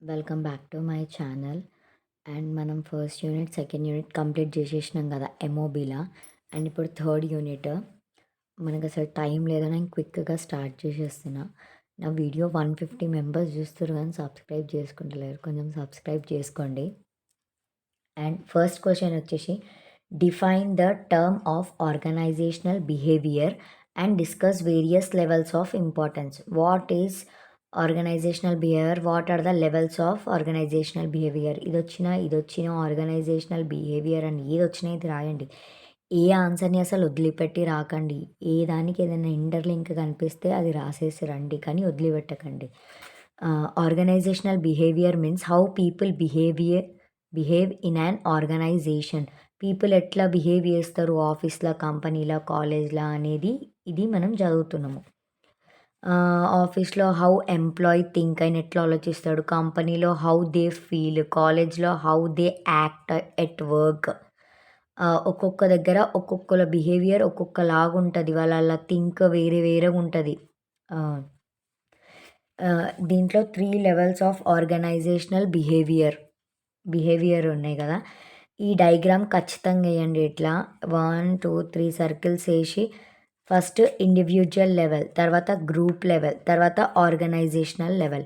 Welcome back to my channel. And మనం first unit second unit complete చేసేసినాం కదా ఎంఓబీలా. అండ్ ఇప్పుడు థర్డ్ యూనిట్ మనకు అసలు టైం లేదని నేను క్విక్గా స్టార్ట్ చేసేస్తున్నా. నా వీడియో 150 మెంబర్స్ చూస్తారు కానీ సబ్స్క్రైబ్ చేసుకుంటలేరు, కొంచెం సబ్స్క్రైబ్ చేసుకోండి. అండ్ ఫస్ట్ క్వశ్చన్ వచ్చేసి define the term of organizational behaviour and discuss various levels of importance. What is organizational behaviour, what are the levels of organizational behaviour. ఇది వచ్చిన organisational behaviour అని ఏది వచ్చినా ఇది రాయండి. ఏ ఆన్సర్ని అసలు వదిలిపెట్టి రాకండి. ఏ దానికి ఏదైనా ఇంటర్లింక్ కనిపిస్తే అది రాసేసి రండి, కానీ వదిలిపెట్టకండి. Organisational behaviour means how people behave in an organisation. People ఎట్లా బిహేవ్ చేస్తారు ఆఫీస్లో, కంపెనీలో, కాలేజ్లో అనేది ఇది మనం చదువుతున్నాము. ఆఫీస్లో హౌ ఎంప్లాయీ థింక్ అయిన ఎట్లా ఆలోచిస్తాడు, కంపెనీలో హౌ దే ఫీల్, కాలేజ్లో how they act at work. ఒక్కొక్క దగ్గర ఒక్కొక్కల బిహేవియర్ ఒక్కొక్కలాగా ఉంటుంది, వాళ్ళ థింక్ వేరే వేరేగా ఉంటుంది. దీంట్లో 3 లెవెల్స్ ఆఫ్ ఆర్గనైజేషనల్ బిహేవియర్ ఉన్నాయి కదా. ఈ డయాగ్రామ్ ఖచ్చితంగా వేయండి. ఇట్లా 1 2 3 సర్కిల్స్ వేసి ఫస్ట్ ఇండివిజువల్ లెవెల్, తర్వాత గ్రూప్ లెవెల్, తర్వాత ఆర్గనైజేషనల్ లెవెల్.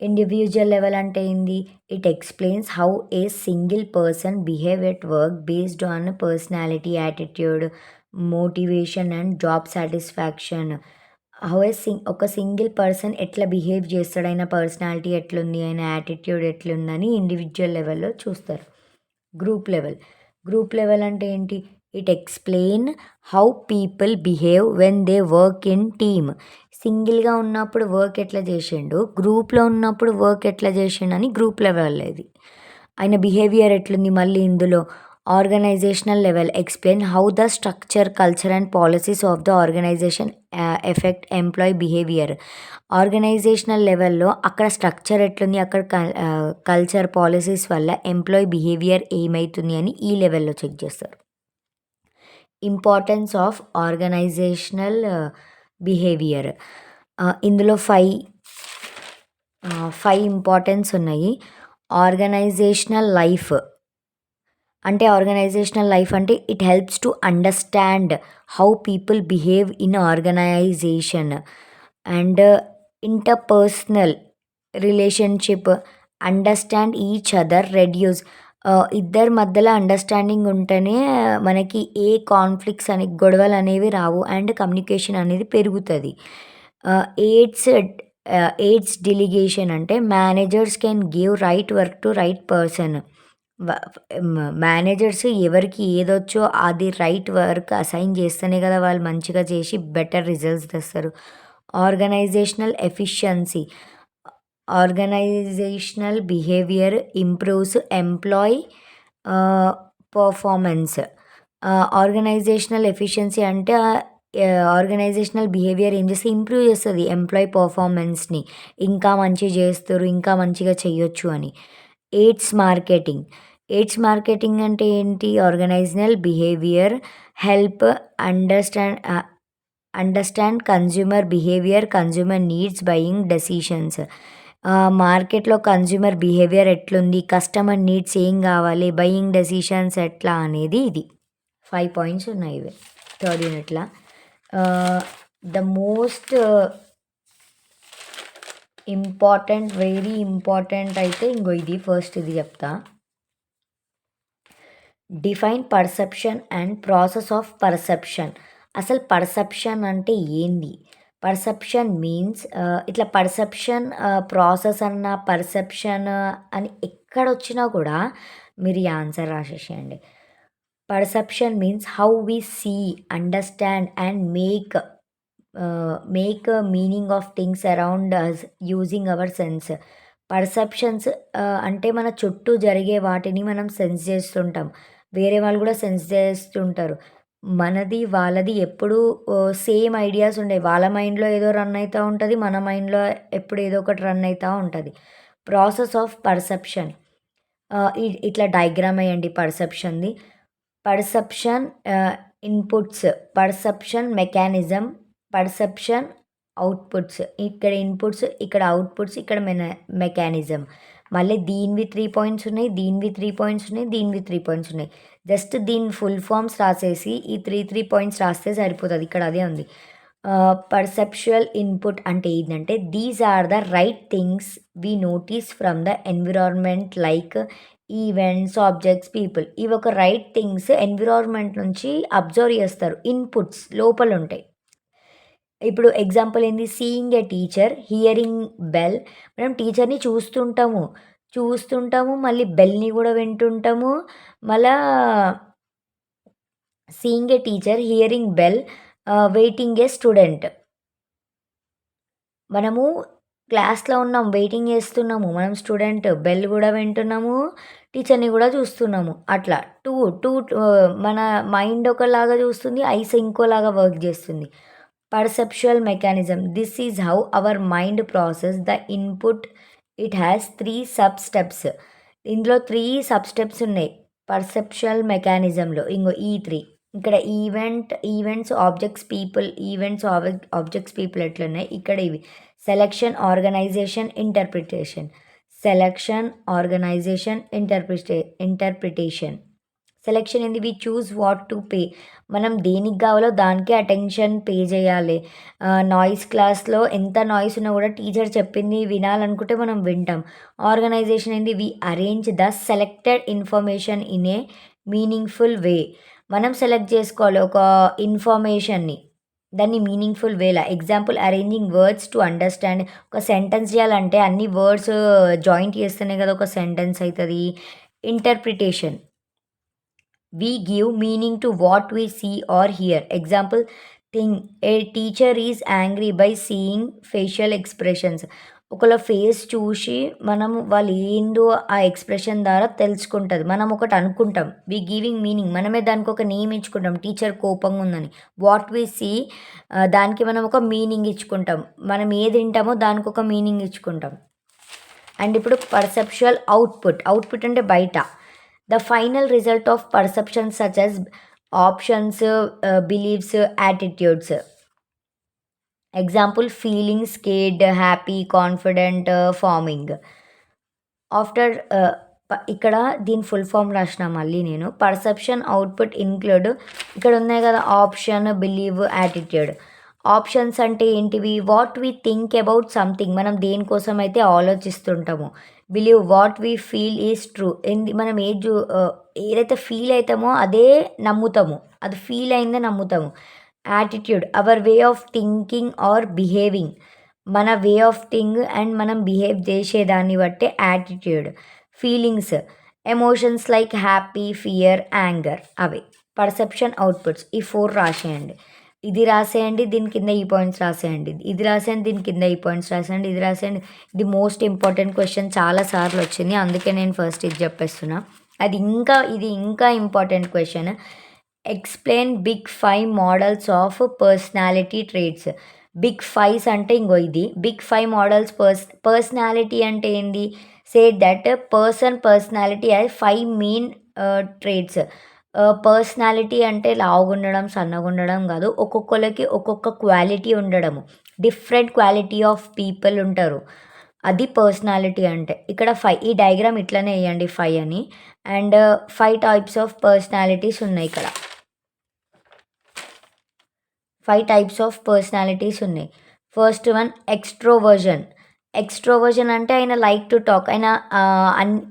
ఇండివిజువల్ లెవెల్ అంటే ఏంది? It explains how a single person behave at work based on personality, attitude, motivation and job satisfaction. How ఒక సింగిల్ పర్సన్ ఎట్లా బిహేవ్ చేస్తాడు, ఆయన personality ఎట్లుంది, ఆయన యాటిట్యూడ్ ఎట్లుందని ఇండివిజువల్ లెవెల్లో చూస్తారు. గ్రూప్ లెవెల్ అంటే ఏంటి? It explain how people behave when they work in team. సింగిల్గా ఉన్నప్పుడు వర్క్ ఎట్లా చేసిండు, గ్రూప్లో ఉన్నప్పుడు వర్క్ ఎట్లా చేసిండు అని గ్రూప్ లెవెల్. ఇది ఆయన బిహేవియర్ ఎట్లుంది. మళ్ళీ ఇందులో organizational level explain how the structure, culture and policies of the organization affect employee behaviour. Organizational లెవెల్లో అక్కడ స్ట్రక్చర్ ఎట్లుంది, అక్కడ కల్చర్, పాలసీస్ వల్ల ఎంప్లాయీ బిహేవియర్ ఏమవుతుంది అని ఈ లెవెల్లో చెక్ చేస్తారు. Importance of organizational behaviour. ఇందులో ఫైవ్ ఇంపార్టెన్స్ ఉన్నాయి. ఆర్గనైజేషనల్ లైఫ్ అంటే it helps to understand how people behave in organization. And interpersonal relationship, understand each other, reduce. ఇద్దరి మధ్యలో అండర్స్టాండింగ్ ఉంటేనే మనకి ఏ కాన్ఫ్లిక్ట్స్ అని, గొడవలు అనేవి రావు, అండ్ కమ్యూనికేషన్ అనేది పెరుగుతుంది. ఎయిడ్స్ ఎయిడ్స్ డెలిగేషన్ అంటే managers can give right work to right person. Managers ఎవరికి ఏదొచ్చో అది రైట్ వర్క్ అసైన్ చేస్తేనే కదా వాళ్ళు మంచిగా చేసి బెటర్ రిజల్ట్స్ తెస్తారు. Organizational efficiency. Organizational behaviour improves employee performance. Organizational efficiency అంటే ఆర్గనైజేషనల్ బిహేవియర్ ఏం చేస్తే ఇంప్రూవ్ చేస్తుంది ఎంప్లాయీ పర్ఫార్మెన్స్ని, ఇంకా మంచిగా చేస్తారు, ఇంకా మంచిగా చేయొచ్చు అని. ఎయిడ్స్ మార్కెటింగ్ అంటే ఏంటి? Organizational behaviour help understand consumer behaviour, consumer needs, buying decisions. మార్కెట్లో కన్జ్యూమర్ బిహేవియర్ ఎట్లుంది, కస్టమర్ నీడ్స్ ఏం కావాలి, బయింగ్ డెసిషన్స్ ఎట్లా అనేది ఇది 5 పాయింట్స్ ఉన్నాయి ఇవి థర్డ్ యూనిట్లో. The most important, very important అయితే ఇంకో ఇది ఫస్ట్ ఇది చెప్తా. Define perception and process of perception. అసలు పర్సెప్షన్ అంటే ఏంది? పర్సెప్షన్ మీన్స్ ఇట్లా పర్సెప్షన్ ప్రాసెస్ అన్న పర్సెప్షన్ అని ఎక్కడొచ్చినా కూడా మీరు ఈ ఆన్సర్ రాసేసేయండి. Perception means how we see, understand and make meaning of things around us using our sense. Perceptions అంటే మన చుట్టూ జరిగే వాటిని మనం సెన్స్ చేస్తుంటాం, వేరే వాళ్ళు కూడా సెన్స్ చేస్తుంటారు. మనది వాళ్ళది ఎప్పుడూ సేమ్ ఐడియాస్ ఉండేవి. వాళ్ళ మైండ్లో ఏదో రన్ అవుతూ ఉంటుంది, మన మైండ్లో ఎప్పుడు ఏదో ఒకటి రన్ అవుతూ ఉంటుంది. Process of perception. ఇట్లా డయాగ్రామ్ వేయండి పర్సెప్షన్ది. Perception inputs, perception mechanism, perception outputs. ఇక్కడ ఇన్పుట్స్, ఇక్కడ అవుట్పుట్స్, ఇక్కడ మెకానిజం. మళ్ళీ దీనివి 3 పాయింట్స్ ఉన్నాయి, దీనివి 3 పాయింట్స్ ఉన్నాయి, దీనివి 3 పాయింట్స్ ఉన్నాయి. జస్ట్ దీని ఫుల్ ఫామ్స్ రాసేసి ఈ 3 పాయింట్స్ రాస్తే సరిపోతది. ఇక్కడ అదే ఉంది. పర్సెప్చువల్ ఇన్పుట్ అంటే ఏంటంటే these are the right things we notice from the environment like events, objects, people. ఇవి ఒక రైట్ థింగ్స్ ఎన్విరాన్మెంట్ నుంచి అబ్జర్వ్ చేస్తారు. ఇన్పుట్స్ లోపల ఉంటాయి. ఇప్పుడు ఎగ్జాంపుల్ ఏంది? Seeing a teacher, hearing bell. మనం టీచర్‌ని చూస్తుంటాము. మళ్ళీ బెల్‌ని గూడా వింటుంటాము. మళ్ళా seeing a teacher, hearing bell, waiting a student. మనము క్లాస్‌లో ఉన్నాం, వెయిటింగ్ చేస్తున్నాము. మనం స్టూడెంట్ బెల్ గూడా వింటున్నాము, టీచర్‌ని గూడా చూస్తున్నాము. అట్లా 2 మన మైండ్ ఒకలాగా చూస్తుంది, ఐస్ ఇంకోలాగా వర్క్ చేస్తుంది. Perceptual mechanism. This is how our mind process the input. It has 3 sub steps. ఇందులో 3 సబ్ స్టెప్స్ ఉన్నాయి పర్సెప్చువల్ మెకానిజంలో. ఇంగో ఈ 3 ఇక్కడ events, objects, people. Objects, people ఎట్లున్నాయి ఇక్కడ ఇవి. Selection, organization, interpretation. Selection, organization, interpretation. Selection ఏంది? We choose what to pay. మనం దేనికి కావాలో దానికే అటెన్షన్ పే చేయాలి. నాయిస్ క్లాస్‌లో ఎంత నాయిస్ ఉన్నా కూడా టీచర్ చెప్పింది వినాలనుకుంటే మనం వింటాం. ఆర్గనైజేషన్ ఏంది? We arrange the selected information in a meaningful way. మనం సెలెక్ట్ చేసుకోవాలి ఒక ఇన్ఫర్మేషన్‌ని. దాన్ని మీనింగ్‌ఫుల్ వేలా. Example arranging words to understand. ఒక సెంటెన్స్ చేయాలంటే అన్ని వర్డ్స్ జాయింట్ చేస్తేనే కదా ఒక సెంటెన్స్ అయితది. Interpretation. We give meaning to what we see or hear. Example, thing. A teacher is angry by seeing facial expressions. ఒకళ్ళ ఫేస్ చూసి మనం వాళ్ళు ఏందో ఆ ఎక్స్ప్రెషన్ ద్వారా తెలుసుకుంటుంది. మనం ఒకటి అనుకుంటాం. We giving meaning. మనమే దానికి ఒక నేమ్ ఇచ్చుకుంటాం. టీచర్ కోపంగా ఉందని. వాట్ వి సీ దానికి మనం ఒక మీనింగ్ ఇచ్చుకుంటాం. మనం ఏది వింటామో దానికి ఒక మీనింగ్ ఇచ్చుకుంటాం. అండ్ ఇప్పుడు పర్సెప్చువల్ అవుట్పుట్ అంటే బయట. The final result of perception such as options, beliefs, attitudes. Example feeling scared, happy, confident, farming. After ఇక్కడ దీని ఫుల్ ఫామ్ రాసిన మళ్ళీ నేను. పర్సెప్షన్ అవుట్పుట్ ఇంక్లూడ్ ఇక్కడ ఉన్నాయి కదా ఆప్షన్, బిలీవ్, యాటిట్యూడ్. ఆప్షన్స్ అంటే ఏంటివి? What we think about something. మనం దేనికోసం అయితే ఆలోచిస్తుంటామో. Believe what we feel is true. మనం ఏదైతే ఫీల్ అవుతామో అదే నమ్ముతాము. అది ఫీల్ అయిందే నమ్ముతాము. Attitude our way of thinking or behaving. మన వే ఆఫ్ థింగ్ అండ్ మనం బిహేవ్ చేసేదాన్ని బట్టే attitude. Feelings emotions like happy, fear, anger. అవి పర్సెప్షన్ అవుట్పుట్స్. ఈ 4 రాసేయండి. ఇది రాసేయండి, దీని కింద ఈ పాయింట్స్ రాసేయండి. ఇది రాసేయండి, దీని కింద ఈ పాయింట్స్ రాసేయండి. ఇది రాసేయండి. ఇది మోస్ట్ ఇంపార్టెంట్ క్వశ్చన్, చాలా సార్లు వచ్చింది, అందుకే నేను ఫస్ట్ ఇది చెప్పేస్తున్నా. ఇది ఇంకా important question. Explain big 5 models of personality traits. Big 5 అంటే ఇంగో ఇది. బిగ్ 5 మోడల్స్ పర్సనాలిటీ అంటే ఏంది? Say that personality has 5 main traits. Personality అంటే లావుగుండడం, సన్నగుండడం కాదు. ఒక్కొక్కళ్ళకి ఒక్కొక్క క్వాలిటీ ఉండడము. డిఫరెంట్ క్వాలిటీ ఆఫ్ పీపుల్ ఉంటారు. అది పర్సనాలిటీ అంటే. ఇక్కడ 5 ఈ డయాగ్రామ్ ఇట్లనే ఎయ్యండి 5 అని. అండ్ 5 టైప్స్ ఆఫ్ పర్సనాలిటీస్ ఉన్నాయి ఇక్కడ. 5 టైప్స్ ఆఫ్ పర్సనాలిటీస్ ఉన్నాయి. ఫస్ట్ వన్ ఎక్స్ట్రోవర్జన్ అంటే ఆయన లైక్ టు టాక్. ఆయన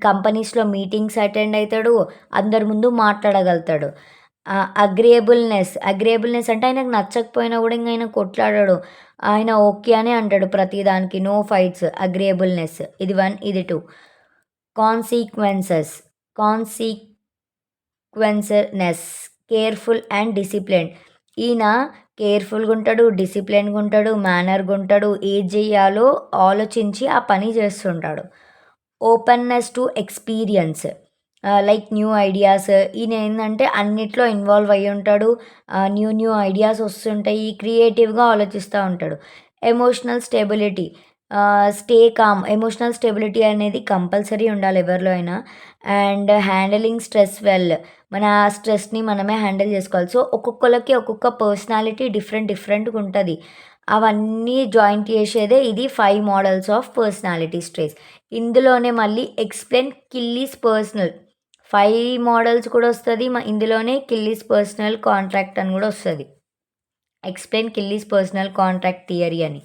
కంపెనీస్‌లో మీటింగ్స్ అటెండ్ అయితాడు. అందరి ముందు మాట్లాడగలుగుతాడు. అగ్రియబుల్‌నెస్ అంటే ఆయనకు నచ్చకపోయినా కూడా ఇంక ఆయన కొట్లాడడు. ఆయన ఓకే అనే అంటాడు ప్రతిదానికి. No fights. అగ్రియబుల్‌నెస్. ఇది 1, ఇది 2. Conscientiousness careful and disciplined. ఈయన కేర్‌ఫుల్‌గా ఉంటాడు, డిసిప్లిన్‌గా ఉంటాడు, మేనర్‌గా ఉంటాడు. ఏది చేయాలో ఆలోచించి ఆ పని చేస్తుంటాడు. Openness to experience like new ideas. ఈయన ఏందంటే అన్నిట్లో ఇన్వాల్వ్ అయ్యి ఉంటాడు. న్యూ ఐడియాస్ వస్తుంటాయి. క్రియేటివ్‌గా ఆలోచిస్తూ ఉంటాడు. Emotional stability. ఎమోషనల్ స్టెబిలిటీ అనేది కంపల్సరీ ఉండాలి ఎవరిలో అయినా. And handling stress well. మన స్ట్రెస్‌ని మనమే హ్యాండిల్ చేసుకోవాలి. సో ఒక్కొక్కళ్ళకి ఒక్కొక్క పర్సనాలిటీ డిఫరెంట్‌గా ఉంటది. అవన్నీ జాయింట్ చేసేదే ఇది 5 మోడల్స్ ఆఫ్ పర్సనాలిటీ ట్రేట్స్. ఇందులోనే మళ్ళీ ఎక్స్‌ప్లెయిన్ కిల్లీస్ పర్సనల్ 5 మోడల్స్ కూడా వస్తది. ఇందులోనే కిల్లీస్ పర్సనల్ కాంట్రాక్ట్ అని కూడా వస్తది. Explain Kelly's personal contract theory అని.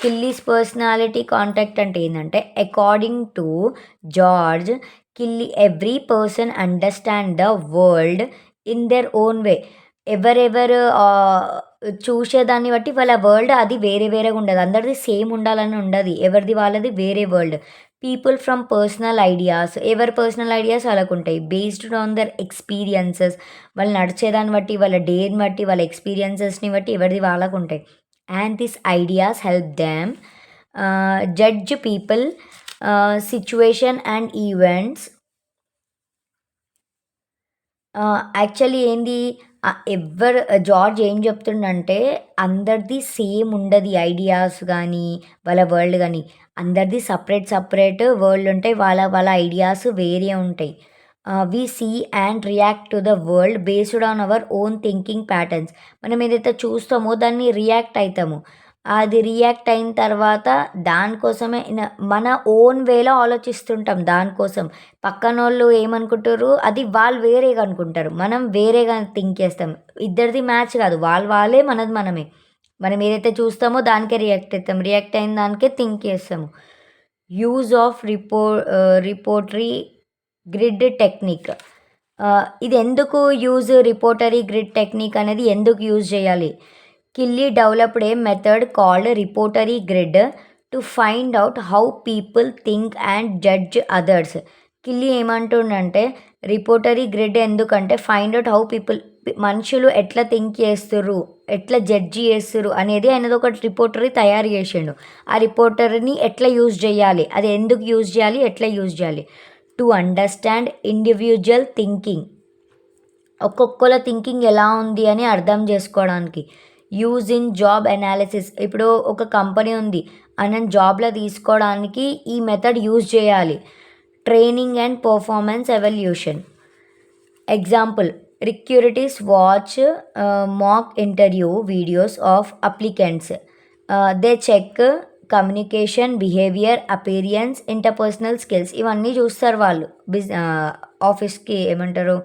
కిల్లీస్ పర్సనాలిటీ కాంట్రాక్ట్ అంటే ఏందంటే, according to George Kelly every person understand the world in their own way. ఎవరెవరు చూసేదాన్ని బట్టి వాళ్ళ వరల్డ్ అది వేరే వేరేగా ఉండదు. అందరిది సేమ్ ఉండాలని ఉండది. ఎవరిది వాళ్ళది వేరే world. People from personal ideas, ఎవరి పర్సనల్ ఐడియాస్ వాళ్ళకుంటాయి. బేస్డ్ ఆన్ దర్ ఎక్స్‌పీరియన్సెస్, వాళ్ళు నడిచేదాన్ని బట్టి, వాళ్ళ డేని బట్టి, వాళ్ళ ఎక్స్‌పీరియన్సెస్‌ని బట్టి ఎవరిది వాళ్ళకుంటాయి. And this ideas help them judge people, situation and events. Actually ఏంది, జార్జ్ ఏం చెప్తుండంటే, అందరిది సేమ్ ఉండదు ఐడియాస్ గానీ, వాళ్ళ వరల్డ్ గానీ. అందరిది సపరేట్ వరల్డ్ ఉంటాయి. వాళ్ళ వాళ్ళ ఐడియాస్ వేరే ఉంటాయి. We see and react to the world based on our own thinking patterns. మనం ఏదైతే చూస్తామో దాన్ని రియాక్ట్ అయితాము. అది రియాక్ట్ అయిన తర్వాత దానికోసమే మన ఓన్ వేలో ఆలోచిస్తుంటాం దానికోసం. పక్కనోళ్ళు ఏమనుకుంటారు, అది వాళ్ళు వేరేగా అనుకుంటారు. మనం వేరేగా థింక్ చేస్తాం. ఇద్దరిది మ్యాచ్ కాదు. వాళ్ళే, మనది మనమే. మనం ఏదైతే చూస్తామో దానికే రియాక్ట్ అయితాం. రియాక్ట్ అయిన దానికే థింక్ చేస్తాము. Use of repertory grid technique. ఇది ఎందుకు రిపోర్టరీ గ్రిడ్ టెక్నిక్ అనేది ఎందుకు యూజ్ చేయాలి? Kelly developed a method called repertory grid to find out how people think and judge others. Kelly ఏమంటుండంటే, రిపోర్టరీ గ్రిడ్ ఎందుకంటే ఫైండ్ అవుట్ హౌ పీపుల్, మనుషులు ఎట్లా think చేస్తుర్రు, ఎట్లా జడ్జి చేస్తుర్రు అనేది ఆయనది ఒక రిపోర్టరీ తయారు చేసిండు. ఆ రిపోర్టరీని ఎట్లా యూజ్ చేయాలి, అది ఎందుకు యూజ్ చేయాలి, ఎట్లా యూజ్ చేయాలి. టు అండర్స్టాండ్ ఇండివిజువల్ థింకింగ్, ఒక్కొక్కల థింకింగ్ ఎలా ఉంది అని అర్థం చేసుకోవడానికి. యూజ్ ఇన్ జాబ్ అనాలిసిస్, ఇప్పుడు ఒక కంపెనీ ఉంది, ఆయనను జాబ్లో తీసుకోవడానికి ఈ మెథడ్ యూజ్ చేయాలి. Training and performance evaluation. Example, recruiters watch mock interview videos of applicants. They check communication, behaviour, appearance, interpersonal skills. ఇవన్నీ చూస్తారు వాళ్ళు. ఆఫీస్కి ఏమంటారు,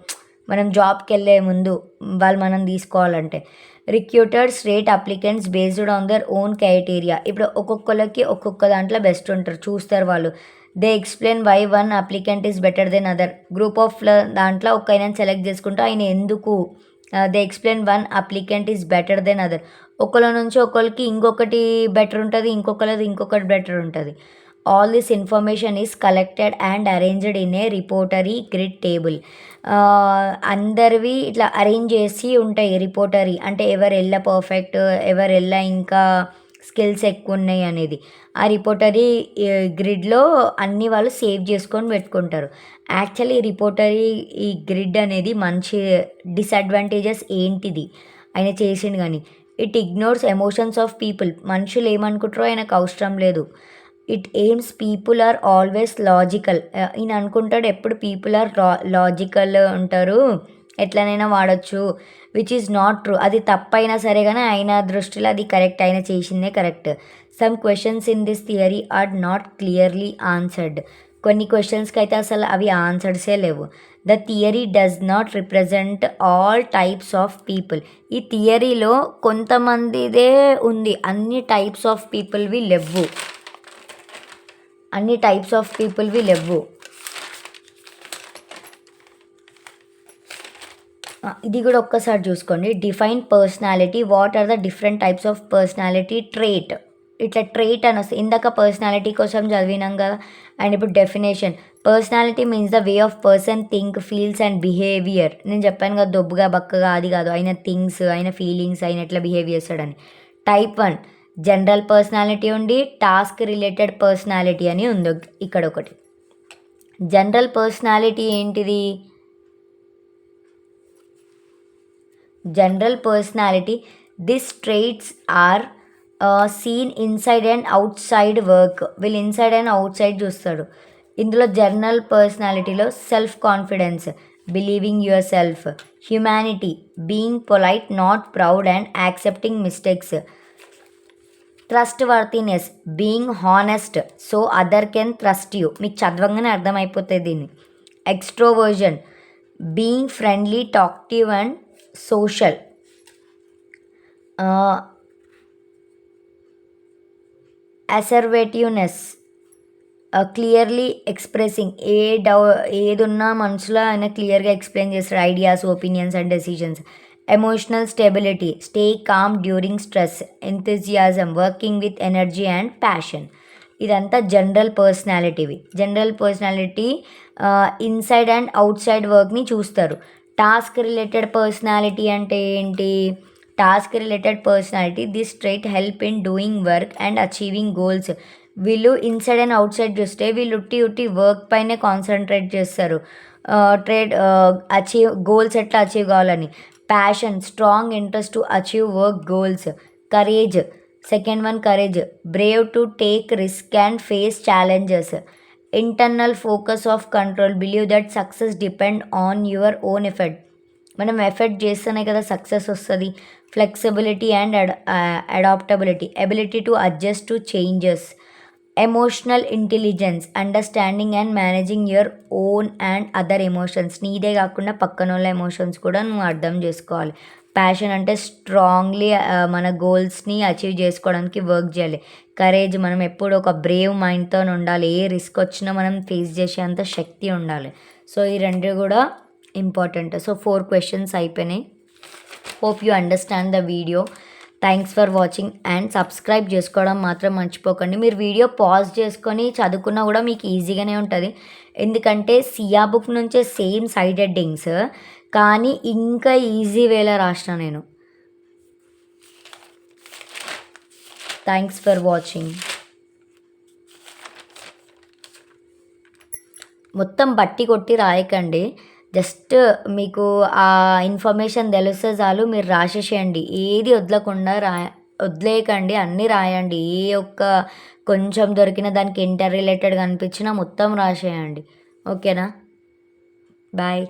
మనం జాబ్కి వెళ్ళే ముందు వాళ్ళు మనం తీసుకోవాలంటే. Recruiters rate applicants based on their own criteria. ఇప్పుడు ఒక్కొక్కరికి ఒక్కొక్క దాంట్లో బెస్ట్ ఉంటారు, చూస్తారు వాళ్ళు. They explain why one applicant is better than other. Group of దాంట్లో ఒక ఆయనని సెలెక్ట్ చేసుకుంటే ఆయన ఎందుకు, they explain one applicant is better than other. ఒకళ్ళ నుంచి ఒకరికి ఇంకొకటి బెటర్ ఉంటుంది, ఇంకొకరిది ఇంకొకటి బెటర్ ఉంటుంది. All this information is collected and arranged in a repertory grid table. అందరివి ఇట్లా అరేంజ్ చేసి ఉంటాయి రిపోర్టరీ అంటే, ఎవరు ఎలా పర్ఫెక్ట్, ఎవరు ఎలా ఇంకా స్కిల్స్ ఎక్కువ ఉన్నాయి అనేది. ఆ రిపోర్టరీ గ్రిడ్లో అన్నీ వాళ్ళు సేవ్ చేసుకొని పెట్టుకుంటారు. యాక్చువల్లీ రిపోర్టరీ ఈ గ్రిడ్ అనేది మంచి డిసడ్వాంటేజెస్ ఏంటిది ఆయన చేసిండు కానీ, it ignores emotions of people. మనుషులు ఏమనుకుంటారో ఆయనకు అవసరం లేదు. It aims people are always logical. ఈయన అనుకుంటాడు ఎప్పుడు పీపుల్ ఆర్ లాజికల్ ఉంటారు, ఎట్లనైనా వాడచ్చు, విచ్ ఈజ్ నాట్ ట్రూ. అది తప్పైనా సరే కానీ ఆయన దృష్టిలో అది కరెక్ట్, ఆయన చేసిందే correct. Some questions in this theory are not clearly answered. కొన్ని క్వశ్చన్స్కి అయితే అసలు అవి ఆన్సర్సే లేవు. The theory does not represent all types of people. ఈ థియరీలో కొంతమందిదే ఉంది, అన్ని టైప్స్ ఆఫ్ పీపుల్వి లేవు. అన్ని టైప్స్ ఆఫ్ పీపుల్వి లేవు. ఇది కూడా ఒక్కసారి చూసుకోండి. Define personality. What are the different types of personality trait. ఇట్లా ట్రేట్ అని వస్తుంది. ఇందాక పర్సనాలిటీ కోసం చదివినాం కదా. అండ్ ఇప్పుడు definition. Personality means the way of person think, feels and behaviour. నేను చెప్పాను కదా, దొబ్బుగా బక్కగా అది కాదు, అయిన థింగ్స్, అయిన ఫీలింగ్స్, అయిన ఎట్లా బిహేవ్ చేస్తాడని. టైప్ 1 జనరల్ పర్సనాలిటీ ఉండి, టాస్క్ రిలేటెడ్ పర్సనాలిటీ అని ఉంది ఇక్కడ ఒకటి. జనరల్ పర్సనాలిటీ ఏంటిది? General personality, this traits are seen inside and outside work. వీళ్ళు ఇన్సైడ్ అండ్ అవుట్ సైడ్ చూస్తాడు. ఇందులో జనరల్ పర్సనాలిటీలో self confidence, believing yourself. Humanity, being polite, not proud and accepting mistakes. Trustworthiness, being honest so other can trust you. మీకు చదవంగానే అర్థమైపోతుంది దీన్ని. Extroversion, being friendly, talkative and social. Assertiveness, clearly expressing, ఏదున్నా మనసులో ఆయన క్లియర్గా explain చేస్తాడు ideas, opinions and decisions. Emotional stability, stay calm during stress. Enthusiasm, working with energy and passion. ఇదంతా జనరల్ పర్సనాలిటీవి. General personality inside and outside వర్క్ని చూస్తారు. Task related personality అంటే ఏంటి? Task related personality, this trait help in doing work and achieving goals. వీళ్ళు inside and outside చూస్తే వీళ్ళు ఉట్టి వర్క్ పైనే కాన్సన్ట్రేట్ చేస్తారు. గోల్స్ ఎట్లా అచీవ్ కావాలని. Passion, strong interest to achieve work goals. Courage, second one courage, Brave to take risk and face challenges. Internal focus of control, believe that success depend on your own effort. మనం effort చేస్తేనే కదా success వస్తుంది. Flexibility and adaptability, ability to adjust to changes. Emotional intelligence, understanding and managing your own and other emotions. నీదే కాకుండా పక్కన వాళ్ళ emotions కూడా నువ్వు అర్థం చేసుకోవాలి. ప్యాషన్ అంటే స్ట్రాంగ్లీ మన గోల్స్ని అచీవ్ చేసుకోవడానికి వర్క్ చేయాలి. కరేజ్, మనం ఎప్పుడు ఒక బ్రేవ్ మైండ్తో ఉండాలి. ఏ రిస్క్ వచ్చినా మనం ఫేస్ చేసేంత శక్తి ఉండాలి. సో ఈ రెండు కూడా ఇంపార్టెంట్. సో 4 క్వశ్చన్స్ అయిపోయినాయి. Hope you understand the video. Thanks for watching and subscribe చేసుకోవడం మాత్రం మర్చిపోకండి. మీరు వీడియో పాజ్ చేసుకొని చదువుకున్నా కూడా మీకు ఈజీగానే ఉంటుంది. ఎందుకంటే సియా బుక్ నుంచే సేమ్ సైడ్ హెడ్డింగ్స్, కానీ ఇంకా ఈజీ వేలో రాసిన నేను. Thanks for watching. మొత్తం బట్టి కొట్టి రాయకండి. జస్ట్ మీకు ఆ ఇన్ఫర్మేషన్ తెలిస్తే చాలు, మీరు రాసేసేయండి. ఏది వదలకుండా వదిలేయకండి, అన్నీ రాయండి. ఏ ఒక్క కొంచెం దొరికిన దానికి ఇంటర్ రిలేటెడ్గా అనిపించినా మొత్తం రాసేయండి. ఓకేనా? బాయ్.